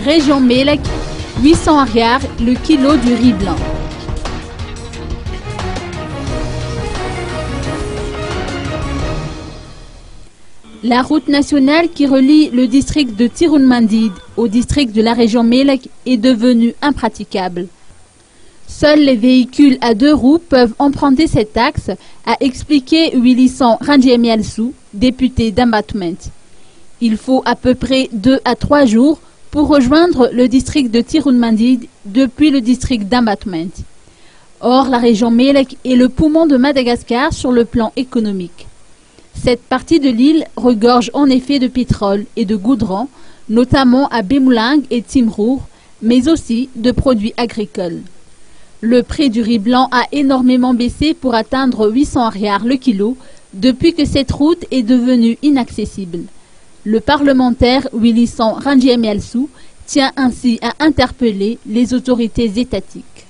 Région Mélec, 800 arrières le kilo du riz blanc. La route nationale qui relie le district de Tiroun-Mandid au district de la région Mélec est devenue impraticable. Seuls les véhicules à 2 roues peuvent emprunter cet axe, a expliqué Willisson Randjemielsou, député d'Ambatment. Il faut à peu près 2 à 3 jours pour rejoindre le district de Tiroun-Mandid depuis le district d'Ambatment. Or, la région Mélec est le poumon de Madagascar sur le plan économique. Cette partie de l'île regorge en effet de pétrole et de goudron, notamment à Bémoulang et Timrour, mais aussi de produits agricoles. Le prix du riz blanc a énormément baissé pour atteindre 800 arrières le kilo depuis que cette route est devenue inaccessible. Le parlementaire Willisson Randjemielsou tient ainsi à interpeller les autorités étatiques.